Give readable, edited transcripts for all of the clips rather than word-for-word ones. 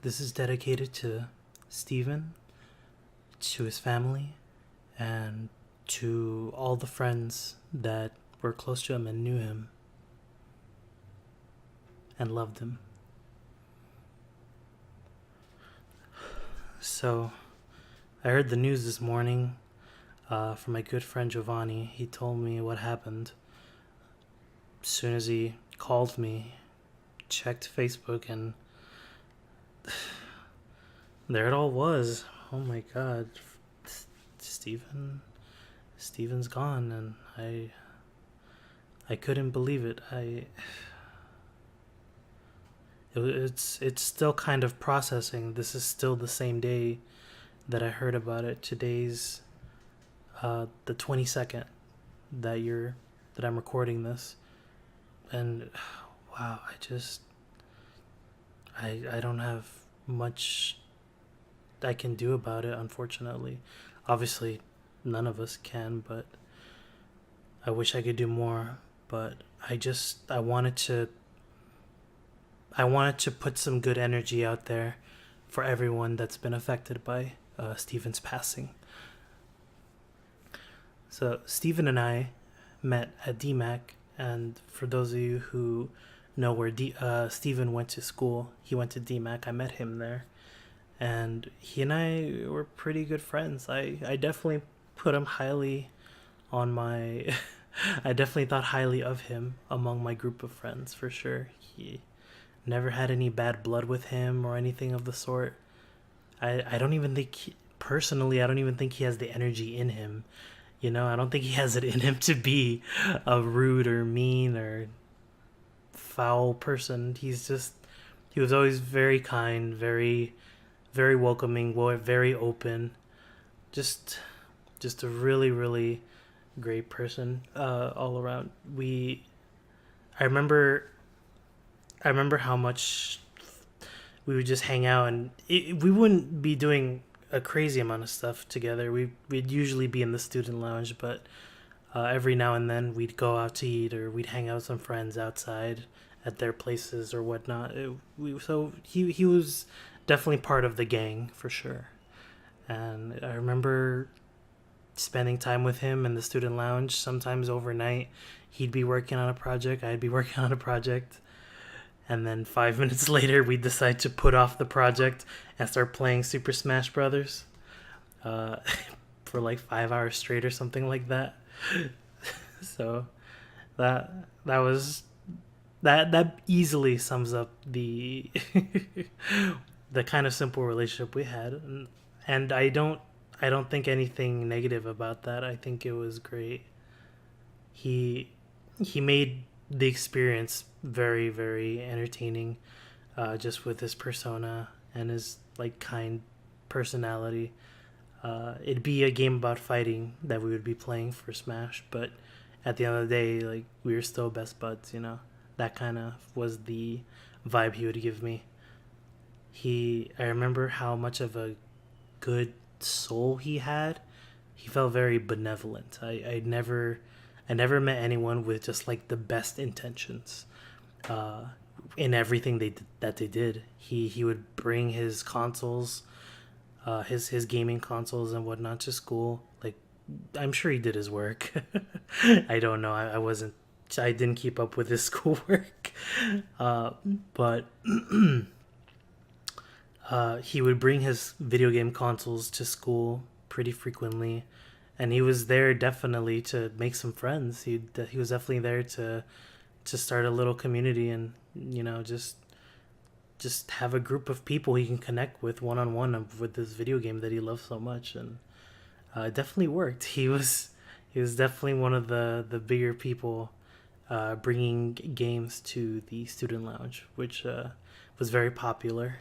This is dedicated to Stephen, to his family, and to all the friends that were close to him and knew him and loved him. So, I heard the news this morning from my good friend Giovanni. He told me what happened. As soon as he called me, checked Facebook, and there it all was. Oh my god. Steven's gone, and I couldn't believe it. It's still kind of processing. This is still the same day that I heard about it. Today's the 22nd that I'm recording this, and wow, I don't have much I can do about it, unfortunately. Obviously, none of us can, but I wish I could do more. But I wanted to put some good energy out there for everyone that's been affected by Steven's passing. So Steven and I met at DMAC, and for those of you who know where Steven went to school, he went to DMAC. I met him there, and he and I were pretty good friends. I definitely put him highly on my. I definitely thought highly of him among my group of friends, for sure. He never had any bad blood with him or anything of the sort. I don't even think, personally, I don't even think he has the energy in him. You know, I don't think he has it in him to be a rude or mean or foul person. He was always very kind, very, very welcoming, very open. Just, just a really, really great person all around. I remember, I remember how much we would just hang out, and we wouldn't be doing a crazy amount of stuff together. We'd usually be in the student lounge, but every now and then we'd go out to eat, or we'd hang out with some friends outside at their places or whatnot. So he was definitely part of the gang for sure. And I remember spending time with him in the student lounge, sometimes overnight. He'd be working on a project, I'd be working on a project, and then 5 minutes later we'd decide to put off the project and start playing Super Smash Brothers for like 5 hours straight or something like that. So that was that easily sums up the the kind of simple relationship we had, and I don't think anything negative about that. I think it was great. He made the experience very, very entertaining, just with his persona and his like kind personality. It'd be a game about fighting that we would be playing for Smash, but at the end of the day, like, we were still best buds, you know. That kind of was the vibe he would give me. I remember how much of a good soul he had. He felt very benevolent. I never met anyone with just like the best intentions in everything that they did. He would bring his consoles, his gaming consoles and whatnot to school. Like, I'm sure he did his work. I don't know. I didn't keep up with his schoolwork, but he would bring his video game consoles to school pretty frequently, and he was there definitely to make some friends. He was definitely there to start a little community, and you know, just have a group of people he can connect with one on one with this video game that he loves so much, and it definitely worked. He was definitely one of the bigger people bringing games to the student lounge, which was very popular,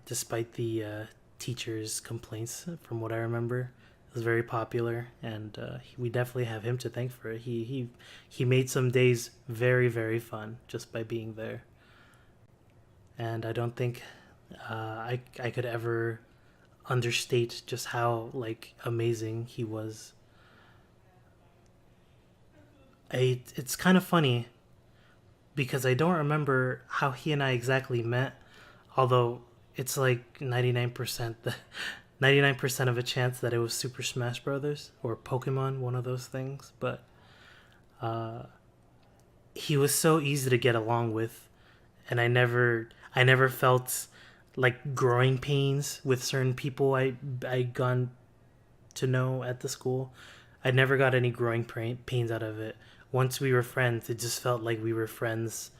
despite the teachers' complaints. From what I remember, it was very popular, and we definitely have him to thank for it. He made some days very, very fun just by being there, and I don't think I could ever understate just how like amazing he was. It's kind of funny because I don't remember how he and I exactly met. Although it's like 99% 99% of a chance that it was Super Smash Brothers or Pokemon, one of those things. But uh, he was so easy to get along with, and I never felt like growing pains with certain people I gone to know at the school. I never got any growing pains out of it. Once we were friends, it just felt like we were friends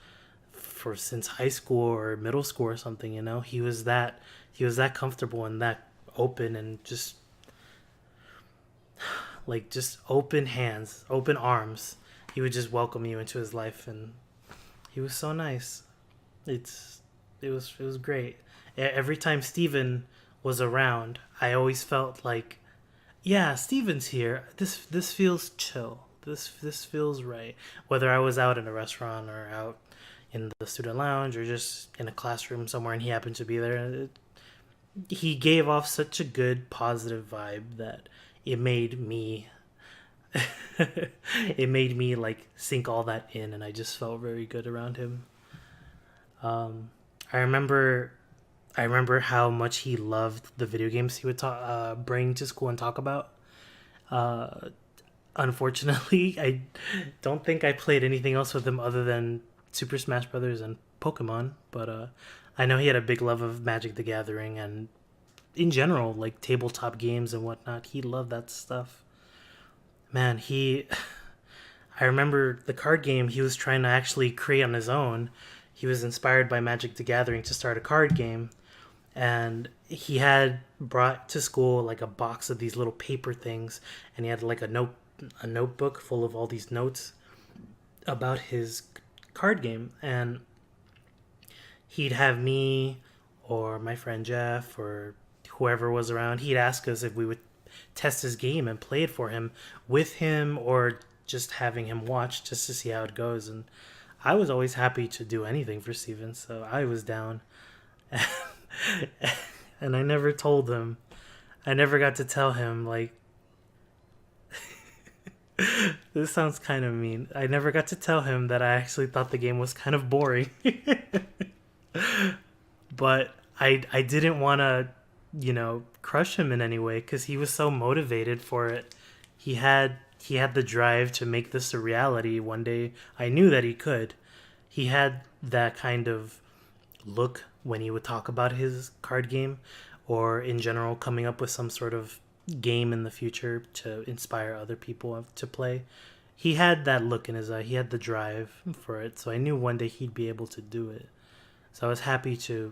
for since high school or middle school or something. He was that comfortable and that open and just open hands, open arms. He would just welcome you into his life, and he was so nice. It was great. Every time Steven was around, I always felt like, yeah, Steven's here. This feels chill. This feels right. Whether I was out in a restaurant or out in the student lounge or just in a classroom somewhere and he happened to be there, he gave off such a good positive vibe that it made me it made me like sink all that in, and I just felt very good around him. Um, I remember I remember how much he loved the video games he would bring to school and talk about. Uh, Unfortunately, I don't think I played anything else with him other than Super Smash Brothers and Pokemon. But I know he had a big love of Magic the Gathering and, in general, like tabletop games and whatnot. He loved that stuff. Man, he. I remember the card game he was trying to actually create on his own. He was inspired by Magic the Gathering to start a card game, and he had brought to school like a box of these little paper things, and he had like a notebook full of all these notes about his card game. And he'd have me or my friend Jeff or whoever was around, he'd ask us if we would test his game and play it for him with him, or just having him watch just to see how it goes. And I was always happy to do anything for Steven, so I was down. And I never told him. I never got to tell him, like, this sounds kind of mean. I never got to tell him that I actually thought the game was kind of boring. But I didn't want to, crush him in any way because he was so motivated for it. He had the drive to make this a reality one day. I knew that he could. He had that kind of look when he would talk about his card game, or in general coming up with some sort of game in the future to inspire other people to play. He had that look in his eye. He had the drive for it. So I knew one day he'd be able to do it. So I was happy to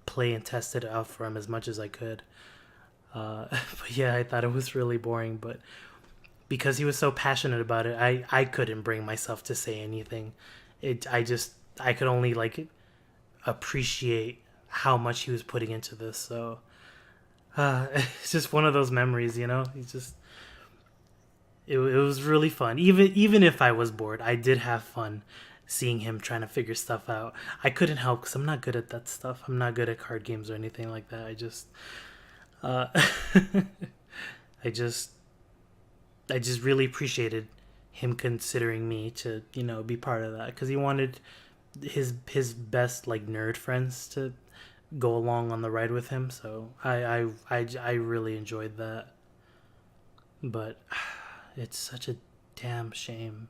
play and test it out for him as much as I could. But yeah, I thought it was really boring. But because he was so passionate about it, I couldn't bring myself to say anything. I could only like appreciate how much he was putting into this. So it's just one of those memories. It was really fun. Even if I was bored, I did have fun seeing him trying to figure stuff out. I couldn't help because I'm not good at that stuff. I'm not good at card games or anything like that. Uh, I just really appreciated him considering me to be part of that, because he wanted his best like nerd friends to go along on the ride with him. So I really enjoyed that. But it's such a damn shame.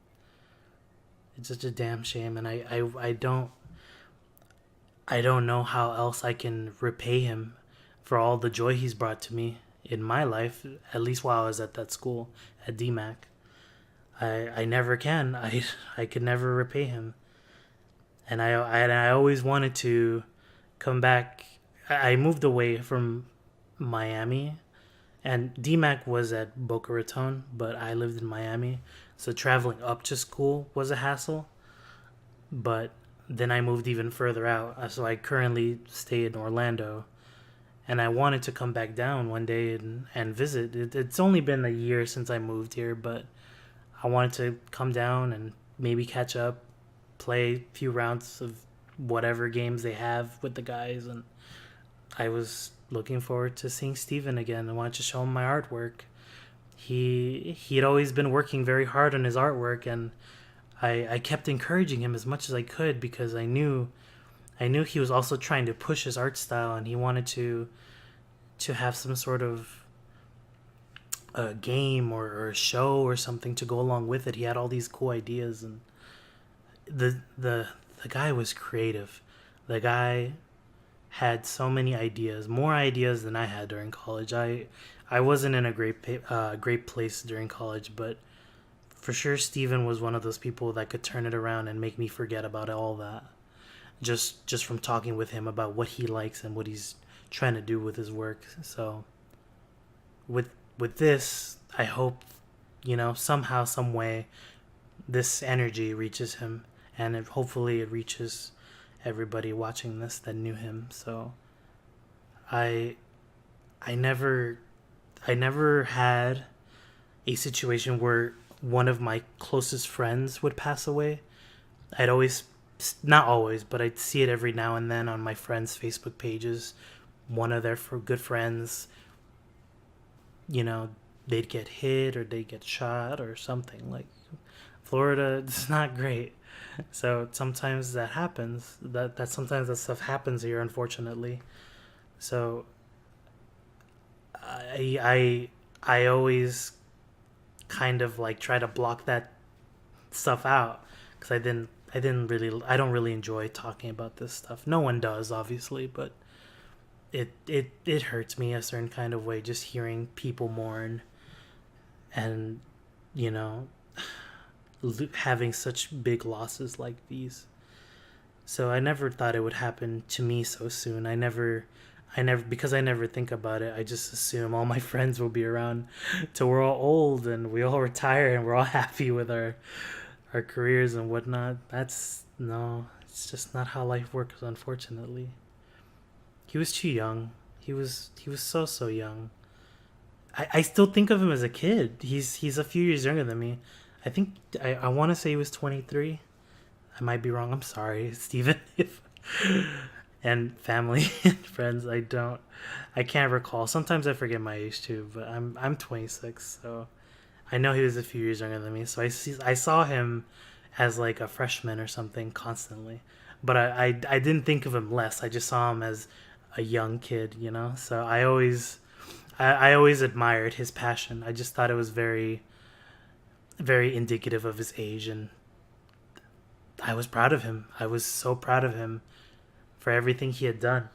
It's such a damn shame, and I don't know how else I can repay him for all the joy he's brought to me in my life, at least while I was at that school at DMAC. I never can. I could never repay him. And I always wanted to come back. I moved away from Miami, and DMAC was at Boca Raton, but I lived in Miami, so traveling up to school was a hassle. But then I moved even further out, so I currently stay in Orlando, and I wanted to come back down one day and visit. It's only been a year since I moved here, but I wanted to come down and maybe catch up, play a few rounds of whatever games they have with the guys. And I was looking forward to seeing Steven again. I wanted to show him my artwork. He had always been working very hard on his artwork, and I kept encouraging him as much as I could, because I knew I knew he was also trying to push his art style, and he wanted to have some sort of a game or a show or something to go along with it. He had all these cool ideas, and the guy was creative. The guy had so many ideas, more ideas than I had during college. I wasn't in a great place during college, but for sure Steven was one of those people that could turn it around and make me forget about all that. Just from talking with him about what he likes and what he's trying to do with his work. So with this, I hope, somehow, some way, this energy reaches him, and hopefully it reaches everybody watching this that knew him. So I I never had a situation where one of my closest friends would pass away. I'd always, not always, but I'd see it every now and then on my friends' Facebook pages. One of their good friends, they'd get hit or they'd get shot or something. Like, Florida, it's not great. So sometimes that happens. That sometimes that stuff happens here, unfortunately. So I always kind of like try to block that stuff out, because I don't really enjoy talking about this stuff. No one does, obviously, but it hurts me a certain kind of way just hearing people mourn, and you know having such big losses like these. So I never thought it would happen to me so soon. Because I never think about it, I just assume all my friends will be around till we're all old and we all retire and we're all happy with our careers and whatnot. No, it's just not how life works, unfortunately. He was too young. He was so young. I still think of him as a kid. He's a few years younger than me. I think I want to say he was 23. I might be wrong. I'm sorry, Stephen. If and family and friends, I can't recall. Sometimes I forget my age too, but I'm 26, so I know he was a few years younger than me. So I saw him as like a freshman or something constantly, but I didn't think of him less. I just saw him as a young kid, So I always admired his passion. I just thought it was very, very indicative of his age, and I was proud of him. I was so proud of him for everything he had done,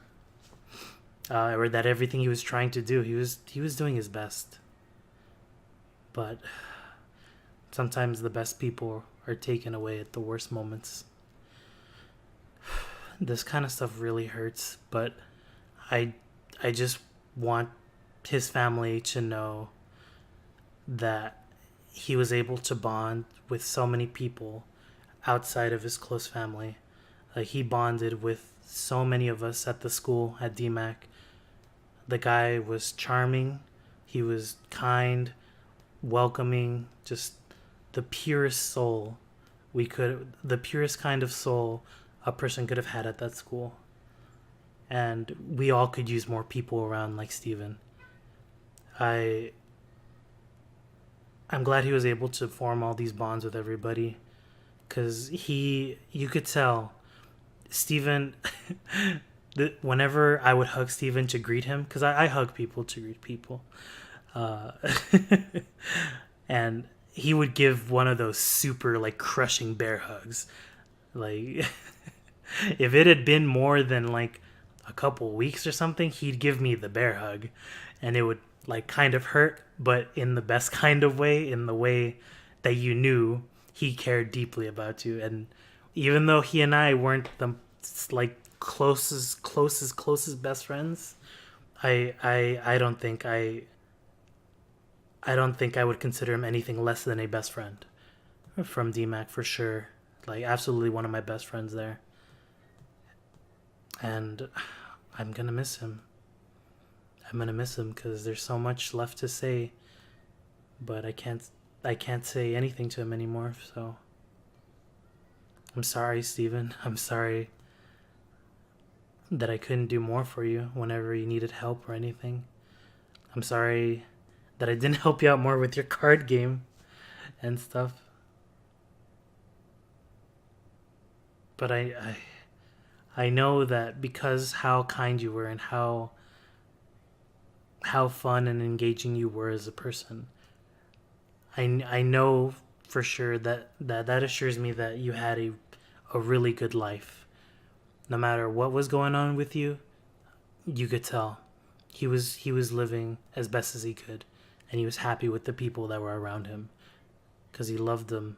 or that everything he was trying to do. He was doing his best, but sometimes the best people are taken away at the worst moments. This kind of stuff really hurts, but I just want his family to know that he was able to bond with so many people outside of his close family. Like, he bonded with so many of us at the school at DMAC. The guy was charming. He was kind, welcoming, just the purest soul the purest kind of soul a person could have had at that school. And we all could use more people around like Steven. I'm glad he was able to form all these bonds with everybody, because you could tell Steven whenever I would hug Steven to greet him, because I hug people to greet people, and he would give one of those super like crushing bear hugs. Like, if it had been more than like a couple weeks or something, he'd give me the bear hug, and it would like kind of hurt, but in the best kind of way, in the way that you knew he cared deeply about you. And even though he and I weren't the like closest best friends, I don't think I would consider him anything less than a best friend from DMAC, for sure. Like, absolutely one of my best friends there. And I'm gonna miss him. Because there's so much left to say, but I can't say anything to him anymore. So I'm sorry, Steven. I'm sorry that I couldn't do more for you whenever you needed help or anything. I'm sorry that I didn't help you out more with your card game and stuff. But I know that because how kind you were and how fun and engaging you were as a person. I know for sure that assures me that you had a really good life. No matter what was going on with you, you could tell he was living as best as he could, and he was happy with the people that were around him because he loved them.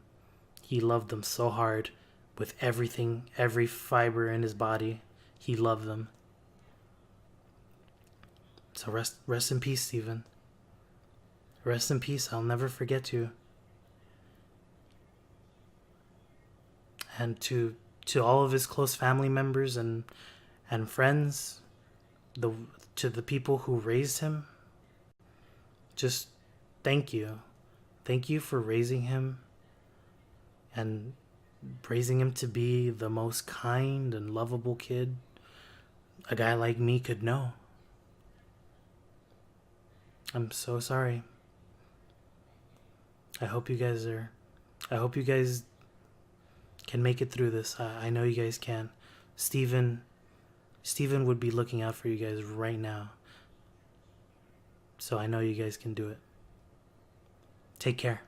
He loved them so hard with everything, every fiber in his body. He loved them. So rest in peace, Stephen. Rest in peace. I'll never forget you. And to all of his close family members and friends, the to the people who raised him, just thank you. Thank you for raising him and raising him to be the most kind and lovable kid a guy like me could know. I'm so sorry. I hope you guys are. I hope you guys can make it through this. I know you guys can. Stephen would be looking out for you guys right now. So I know you guys can do it. Take care.